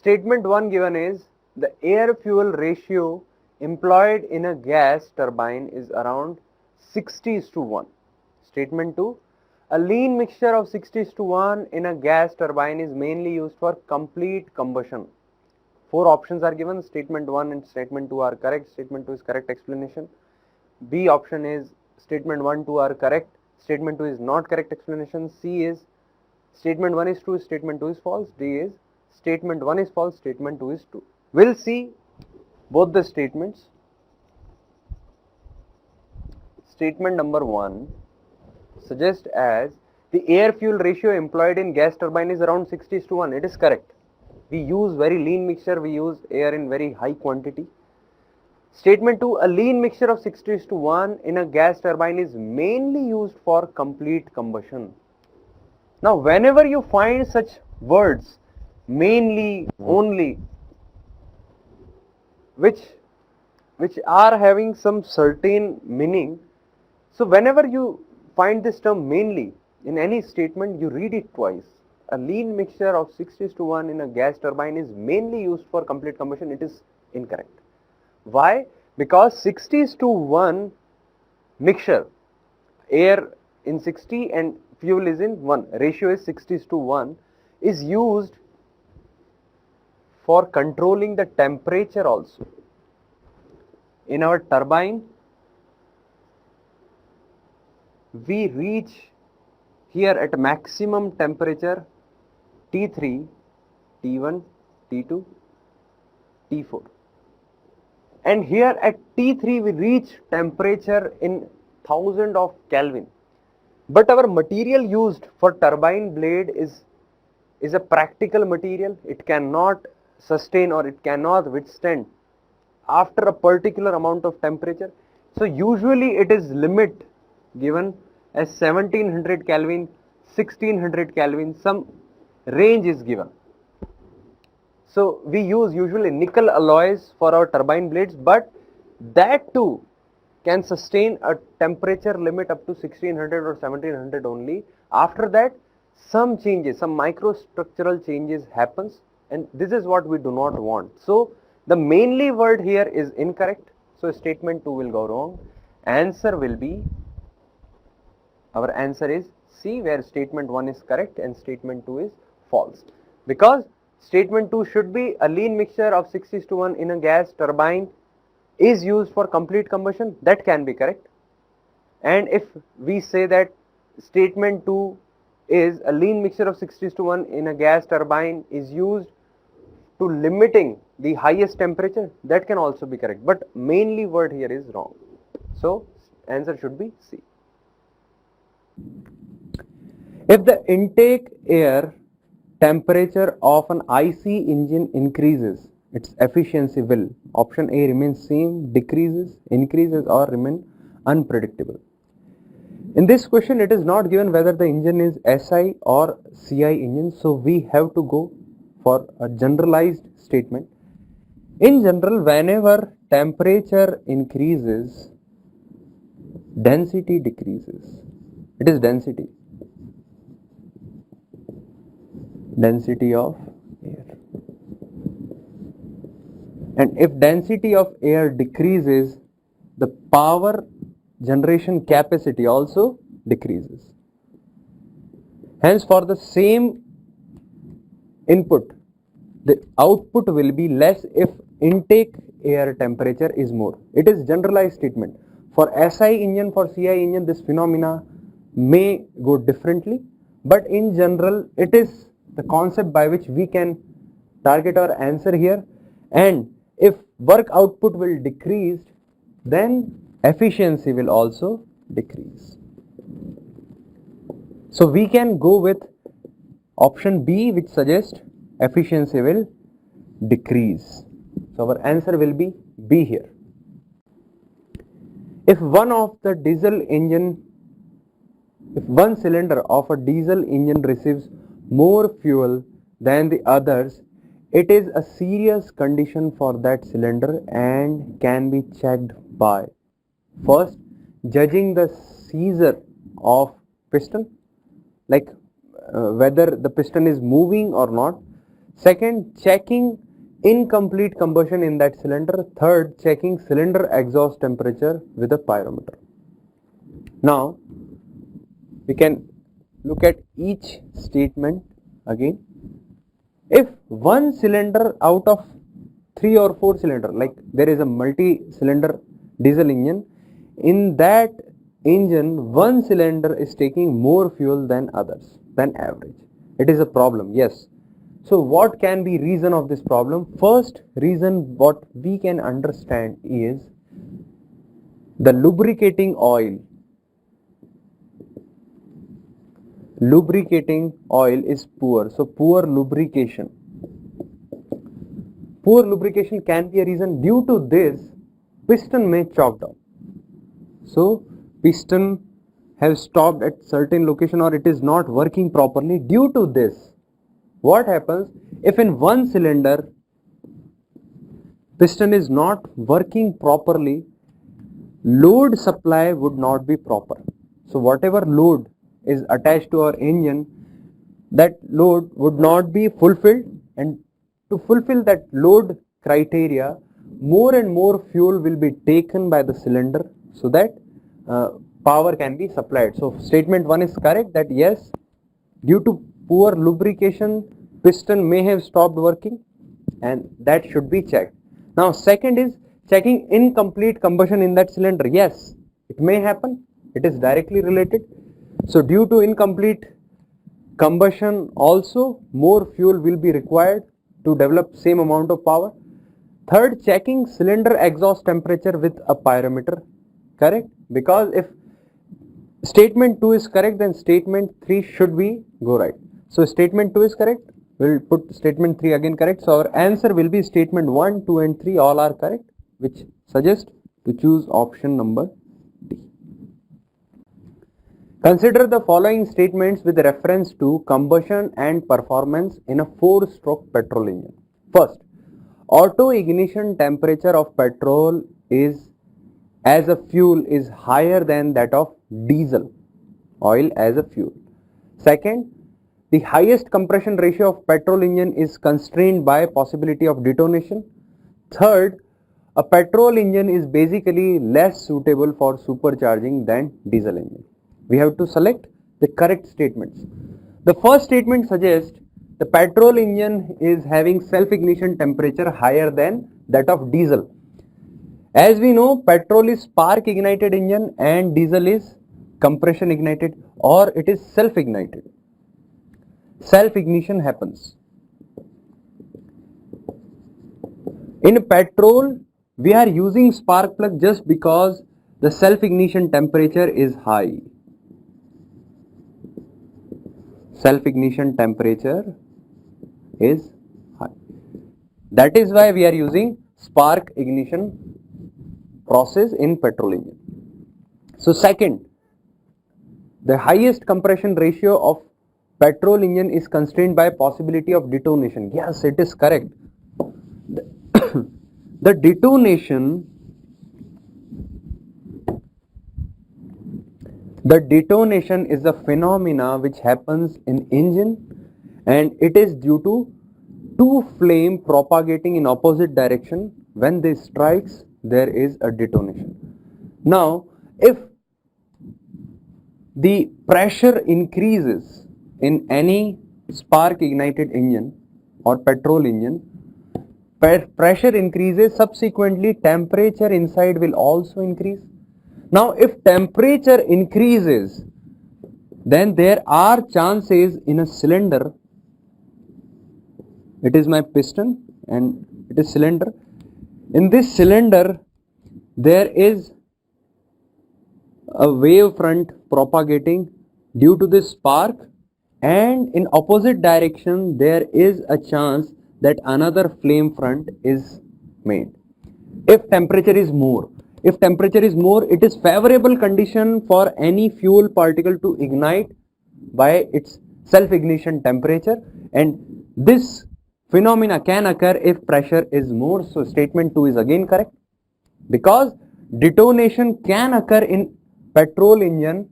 statement 1 given is the air fuel ratio employed in a gas turbine is around 60:1. Statement 2, a lean mixture of 60:1 in a gas turbine is mainly used for complete combustion. 4 options are given. Statement 1 and statement 2 are correct. Statement 2 is correct explanation. B option is statement 1, 2 are correct. Statement 2 is not correct explanation. C is statement 1 is true, statement 2 is false. D is statement 1 is false, statement 2 is true. We'll see both the statements. Statement number 1 suggests as the air fuel ratio employed in gas turbine is around 60:1. It is correct. We use very lean mixture, we use air in very high quantity. Statement 2, a lean mixture of 60:1 in a gas turbine is mainly used for complete combustion. Now, whenever you find such words, mainly, only, which are having some certain meaning, so whenever you find this term mainly in any statement, you read it twice. A lean mixture of 60:1 in a gas turbine is mainly used for complete combustion. It is incorrect. Why? Because 60:1 mixture, air in 60 and fuel is in 1, ratio is 60:1, is used for controlling the temperature also. In our turbine, we reach here at maximum temperature T3, T1, T2, T4. And here at T3 we reach temperature in 1000 of Kelvin. But our material used for turbine blade is a practical material. It cannot sustain or it cannot withstand after a particular amount of temperature. So usually it is limit given as 1700 Kelvin, 1600 Kelvin, some range is given. So we use usually nickel alloys for our turbine blades, but that too can sustain a temperature limit up to 1600 or 1700 only. After that, some changes, some microstructural changes happens, and this is what we do not want. So the mainly word here is incorrect. So statement 2 will go wrong. Answer will be, our answer is C, where statement 1 is correct and statement 2 is false. Because statement 2 should be a lean mixture of 60:1 in a gas turbine is used for complete combustion. That can be correct. And if we say that statement 2 is a lean mixture of 60:1 in a gas turbine is used to limiting the highest temperature, that can also be correct. But mainly word here is wrong. So answer should be C. If the intake air temperature of an IC engine increases, its efficiency will, option A, remain same, decreases, increases, or remain unpredictable. In this question, it is not given whether the engine is SI or CI engine, so we have to go for a generalized statement. In general, whenever temperature increases, density decreases. It is density of air. And if density of air decreases, the power generation capacity also decreases. Hence, for the same input, the output will be less if intake air temperature is more. It is generalized statement. For SI engine, for CI engine, this phenomena may go differently, but in general, it is the concept by which we can target our answer here. And if work output will decrease, then efficiency will also decrease. So we can go with option B, which suggests efficiency will decrease. So our answer will be B here. If one cylinder of a diesel engine receives more fuel than the others, it is a serious condition for that cylinder and can be checked by, first, judging the seizure of piston, like whether the piston is moving or not. Second, checking incomplete combustion in that cylinder. Third, checking cylinder exhaust temperature with a pyrometer. Now, we can look at each statement again. If one cylinder out of 3 or 4 cylinder, like there is a multi-cylinder diesel engine, in that engine one cylinder is taking more fuel than others, than average. It is a problem, yes. So what can be reason of this problem? First reason what we can understand is the lubricating oil. Lubricating oil is poor, so poor lubrication. Poor lubrication can be a reason. Due to this, piston may choke down. So piston has stopped at certain location or it is not working properly. Due to this, what happens if in one cylinder piston is not working properly, load supply would not be proper. So whatever load is attached to our engine, that load would not be fulfilled, and to fulfill that load criteria, more and more fuel will be taken by the cylinder so that power can be supplied. So statement 1 is correct, that yes, due to poor lubrication, piston may have stopped working, and that should be checked. Now second is checking incomplete combustion in that cylinder. Yes, it may happen, it is directly related. So due to incomplete combustion also, more fuel will be required to develop same amount of power. Third, checking cylinder exhaust temperature with a pyrometer. Correct? Because if statement 2 is correct, then statement 3 should be go right. So statement 2 is correct, we'll put statement 3 again correct. So our answer will be statement 1, 2 and 3 all are correct, which suggests to choose option number D. Consider the following statements with reference to combustion and performance in a 4-stroke petrol engine. First, auto ignition temperature of petrol is as a fuel is higher than that of diesel oil as a fuel. Second, the highest compression ratio of petrol engine is constrained by possibility of detonation. Third, a petrol engine is basically less suitable for supercharging than diesel engine. We have to select the correct statements. The first statement suggests the petrol engine is having self-ignition temperature higher than that of diesel. As we know, petrol is spark ignited engine and diesel is compression ignited, or it is self-ignited. Self-ignition happens. In petrol, we are using spark plug just because the self-ignition temperature is high. Self-ignition temperature is high. That is why we are using spark ignition process in petrol engine. So second, the highest compression ratio of petrol engine is constrained by possibility of detonation. Yes, it is correct. The detonation is a phenomena which happens in engine, and it is due to two flame propagating in opposite direction. When they strikes, there is a detonation. Now, if the pressure increases in any spark ignited engine or petrol engine, pressure increases, subsequently temperature inside will also increase. Now if temperature increases, then there are chances in a cylinder, it is my piston and it is cylinder. In this cylinder there is a wave front propagating due to this spark, and in opposite direction there is a chance that another flame front is made. If temperature is more, it is favorable condition for any fuel particle to ignite by its self-ignition temperature, and this phenomena can occur if pressure is more. So statement 2 is again correct, because detonation can occur in petrol engine.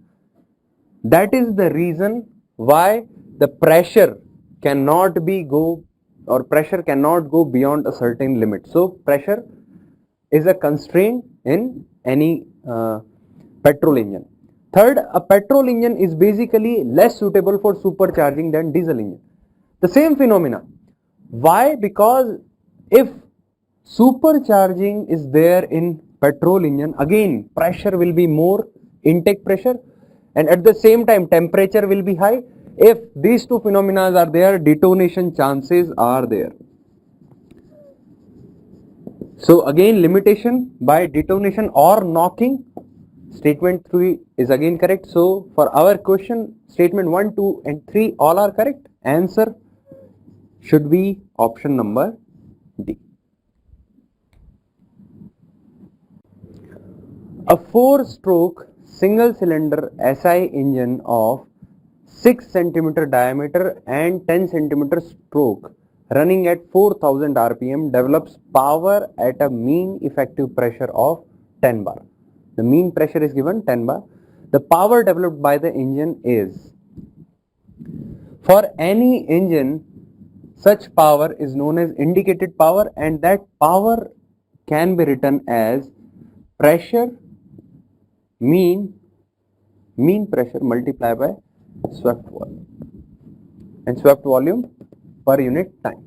That is the reason why the pressure cannot be go or pressure cannot go beyond a certain limit. So pressure is a constraint in any petrol engine. Third, a petrol engine is basically less suitable for supercharging than diesel engine. The same phenomena. Why? Because if supercharging is there in petrol engine, again pressure will be more, intake pressure, and at the same time temperature will be high. If these two phenomena are there, detonation chances are there. So again limitation by detonation or knocking. Statement 3 is again correct. So for our question, statement 1, 2 and 3 all are correct. Answer should be option number D. A 4-stroke single cylinder SI engine of 6 cm diameter and 10 cm stroke running at 4000 rpm develops power at a mean effective pressure of 10 bar. The mean pressure is given 10 bar. The power developed by the engine is, for any engine, such power is known as indicated power, and that power can be written as pressure mean pressure multiplied by swept volume, and swept volume per unit time.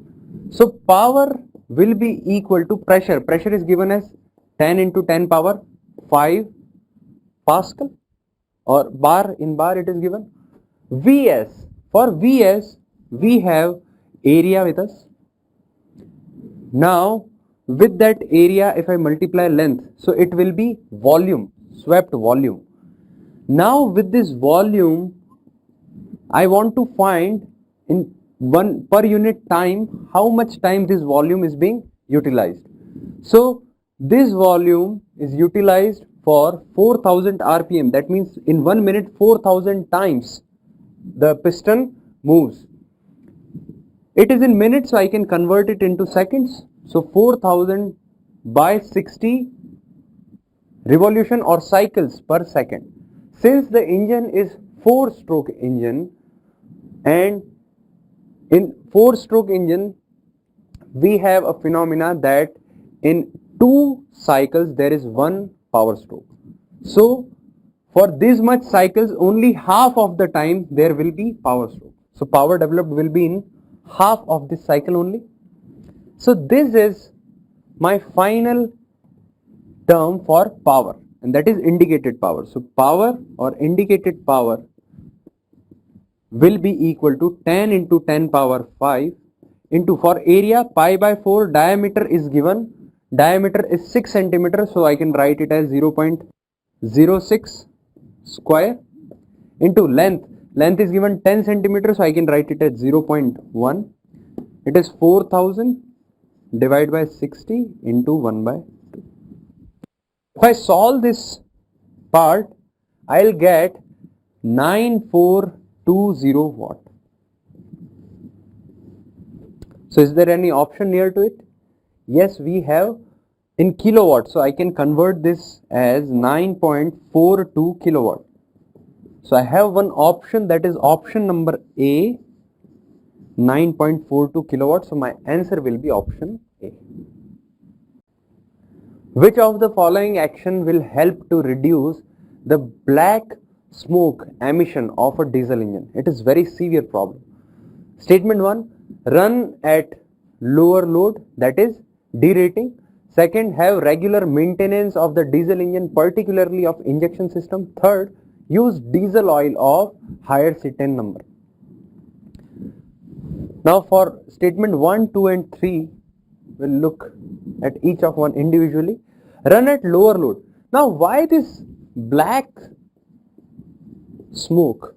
So power will be equal to pressure. Pressure is given as 10 into 10 power 5 Pascal, or bar, in bar it is given. Vs, for Vs we have area with us. Now with that area, if I multiply length, so it will be volume, swept volume. Now with this volume, I want to find in one per unit time how much time this volume is being utilized. So this volume is utilized for 4000 rpm. That means in 1 minute 4000 times the piston moves. It is in minutes, so I can convert it into seconds. So 4000 by 60 revolution or cycles per second. Since the engine is 4-stroke engine, and in 4-stroke engine we have a phenomena that in 2 cycles there is 1 power stroke. So for this much cycles, only half of the time there will be power stroke. So power developed will be in half of this cycle only. So this is my final term for power, and that is indicated power. So power or indicated power will be equal to 10 into 10 power 5 into, for area, pi by 4, diameter is given. Diameter is 6 centimeter, so I can write it as 0.06 square, into length. Length is given 10 centimeter, so I can write it as 0.1. It is 4000 divided by 60 into 1 by 2. If I solve this part, I'll get 9420 watt. So is there any option near to it? Yes, we have in kilowatt. So I can convert this as 9.42 kilowatt. So I have one option, that is option number A, 9.42 kilowatt. So my answer will be option A. Which of the following action will help to reduce the black smoke emission of a diesel engine? It is very severe problem. Statement 1, run at lower load, that is derating. Second, have regular maintenance of the diesel engine, particularly of injection system. Third, use diesel oil of higher C10 number. Now for statement 1, 2 and 3, we'll look at each of one individually. Run at lower load. Now why this black smoke?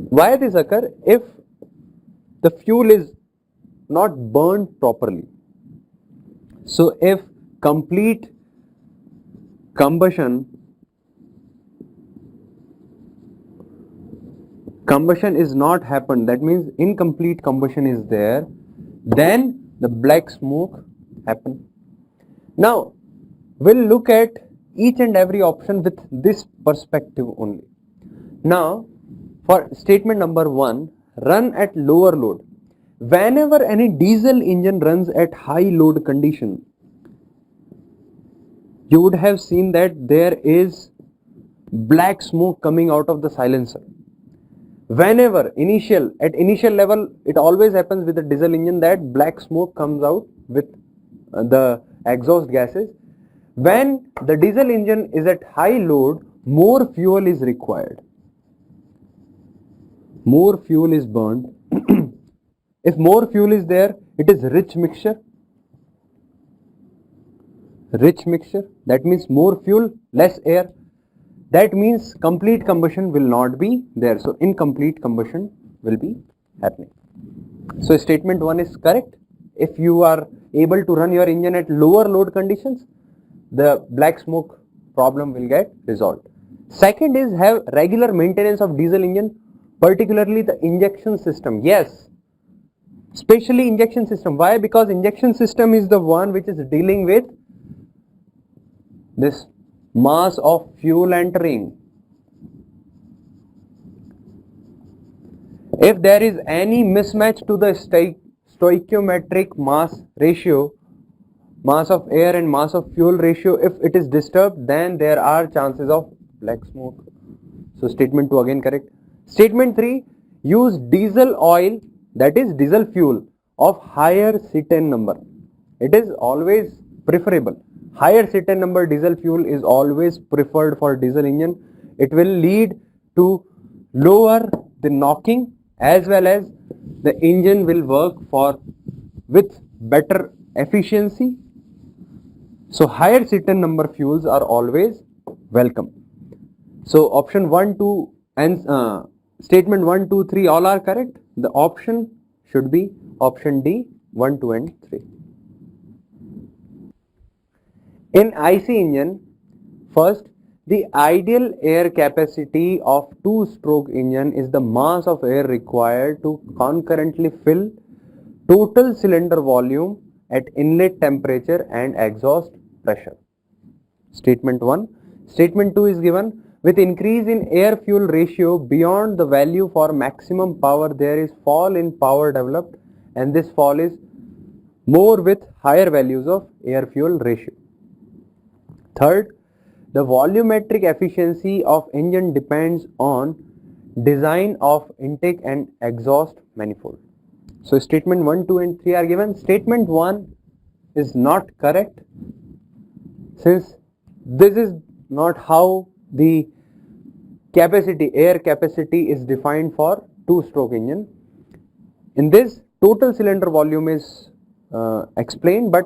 Why this occur? If the fuel is not burned properly. So if complete combustion is not happened, that means incomplete combustion is there, then the black smoke happen. Now we'll look at each and every option with this perspective only. Now for statement number 1, run at lower load. whenever any diesel engine runs at high load condition, you would have seen that there is black smoke coming out of the silencer. Whenever at initial level, it always happens with the diesel engine that black smoke comes out with the exhaust gases. When the diesel engine is at high load, more fuel is required. More fuel is burned. If more fuel is there, it is rich mixture. Rich mixture, that means more fuel, less air. That means complete combustion will not be there. So incomplete combustion will be happening. So statement 1 is correct. If you are able to run your engine at lower load conditions, the black smoke problem will get resolved. Second is have regular maintenance of diesel engine, particularly the injection system. Yes, especially injection system. Why? Because injection system is the one which is dealing with this mass of fuel entering. If there is any mismatch to the stoichiometric mass ratio, mass of air and mass of fuel ratio, if it is disturbed, then there are chances of black smoke. So statement 2 again correct. Statement 3, use diesel oil, that is diesel fuel of higher C10 number. It is always preferable. Higher C10 number diesel fuel is always preferred for diesel engine. It will lead to lower the knocking as well as the engine will work with better efficiency. So higher C10 number fuels are always welcome. So option 1, 2 and statement 1, 2, 3 all are correct. The option should be option D, 1, 2 and 3. In IC engine, first, the ideal air capacity of two-stroke engine is the mass of air required to concurrently fill total cylinder volume at inlet temperature and exhaust pressure. Statement 1. Statement 2 is given, with increase in air-fuel ratio beyond the value for maximum power, there is fall in power developed, and this fall is more with higher values of air-fuel ratio. Third, the volumetric efficiency of engine depends on design of intake and exhaust manifold. So statement 1, 2 and 3 are given. Statement 1 is not correct, since this is not how the air capacity is defined for two-stroke engine. In this, total cylinder volume is explained, but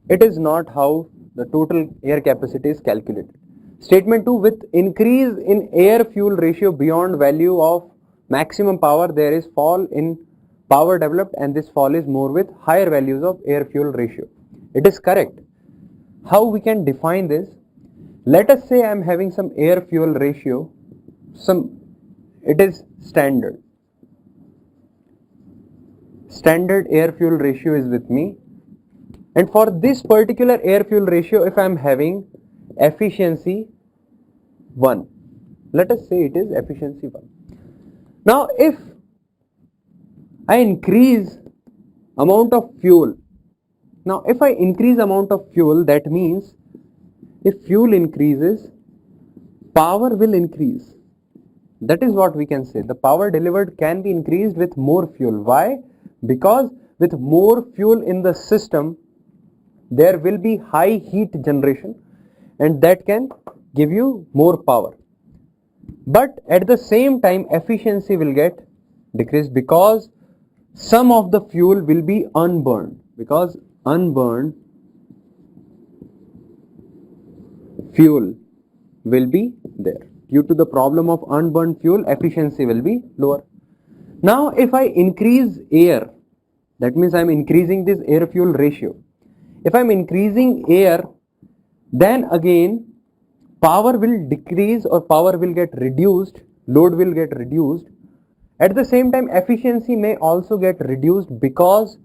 it is not how the total air capacity is calculated. Statement 2, with increase in air fuel ratio beyond value of maximum power, there is fall in power developed, and this fall is more with higher values of air fuel ratio. It is correct. How we can define this? Let us say I am having some air fuel ratio, it is standard. Standard air fuel ratio is with me. And for this particular air fuel ratio, if I am having efficiency 1, let us say it is efficiency 1. Now if I increase amount of fuel, that means if fuel increases, power will increase. That is what we can say. The power delivered can be increased with more fuel. Why? Because with more fuel in the system, there will be high heat generation, and that can give you more power. But at the same time, efficiency will get decreased because some of the fuel will be unburned, because unburned fuel will be there. Due to the problem of unburned fuel, efficiency will be lower. Now if I increase air, that means I am increasing this air fuel ratio. If I am increasing air, then again power will decrease or power will get reduced, load will get reduced. At the same time, efficiency may also get reduced because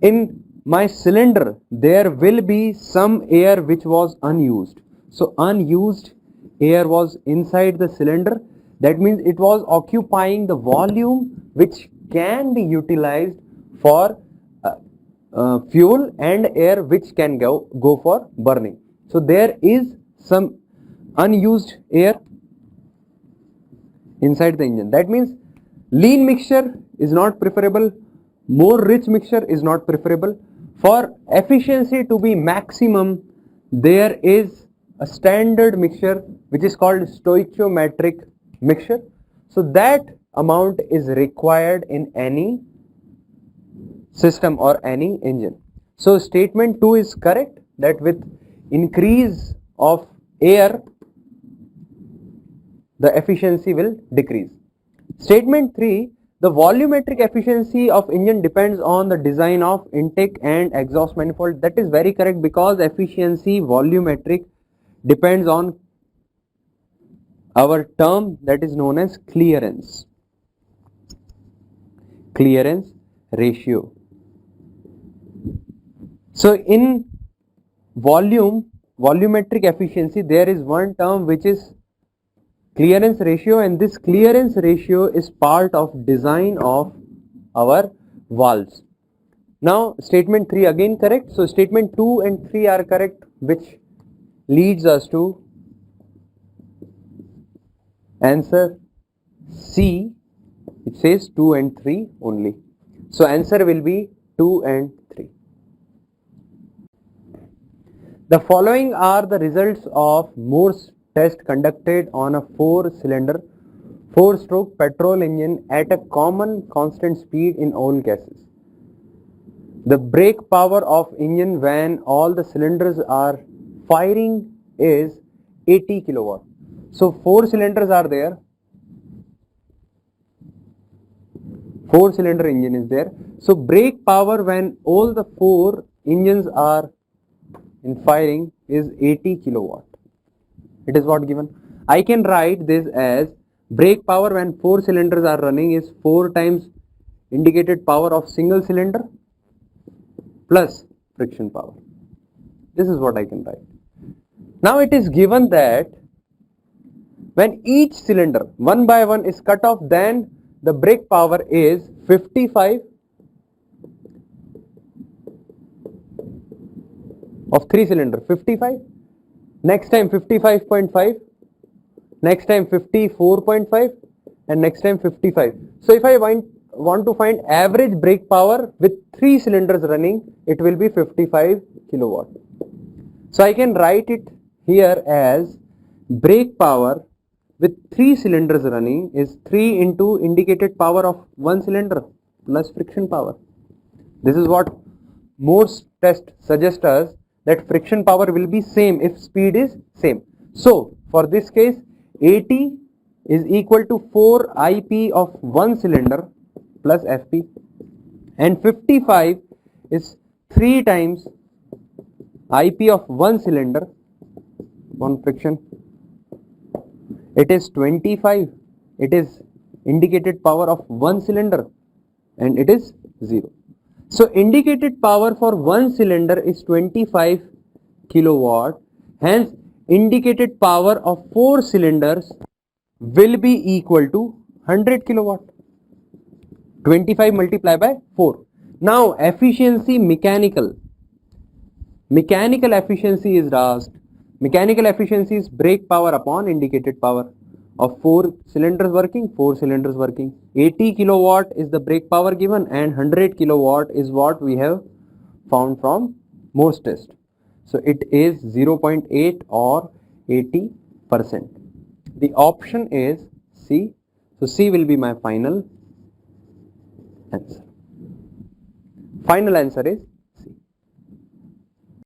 in my cylinder there will be some air which was unused. So unused air was inside the cylinder. That means it was occupying the volume which can be utilized for fuel and air which can go for burning. So there is some unused air inside the engine. That means lean mixture is not preferable, more rich mixture is not preferable. For efficiency to be maximum, there is a standard mixture which is called stoichiometric mixture. So that amount is required in any system or any engine. So statement 2 is correct, that with increase of air the efficiency will decrease. Statement 3, the volumetric efficiency of engine depends on the design of intake and exhaust manifold. That is very correct, because efficiency volumetric depends on our term that is known as clearance ratio. So in volumetric efficiency, there is one term which is clearance ratio, and this clearance ratio is part of design of our valves. Now statement 3 again correct. So statement 2 and 3 are correct, which leads us to answer C. It says 2 and 3 only. So answer will be 2 and 3. The following are the results of Morse test conducted on a 4-cylinder 4-stroke petrol engine at a common constant speed in all cases. The brake power of engine when all the cylinders are firing is 80 kilowatt. So 4 cylinders are there. 4-cylinder engine is there. So brake power when all the 4 engines are in firing is 80 kilowatt. It is what given. I can write this as brake power when 4 cylinders are running is 4 times indicated power of single cylinder plus friction power. This is what I can write. Now it is given that when each cylinder one by one is cut off, then the brake power is 55 of 3 cylinder, 55, next time 55.5, next time 54.5, and next time 55. So if I want to find average brake power with 3 cylinders running, it will be 55 kilowatt. So I can write it here as brake power with 3 cylinders running is 3 into indicated power of 1 cylinder plus friction power. This is what Morse test suggests us, that friction power will be same if speed is same. So for this case 80 is equal to 4 IP of 1 cylinder plus FP, and 55 is 3 times IP of 1 cylinder on friction. It is 25. It is indicated power of 1 cylinder and it is 0. So indicated power for 1 cylinder is 25 kilowatt. Hence indicated power of 4 cylinders will be equal to 100 kilowatt. 25 multiplied by 4. Now efficiency mechanical efficiency is asked. Mechanical efficiency is brake power upon indicated power of 4 cylinders working, 4 cylinders working. 80 kilowatt is the brake power given, and 100 kilowatt is what we have found from Morse test. So it is 0.8 or 80%. The option is C. So C will be my final answer. Final answer is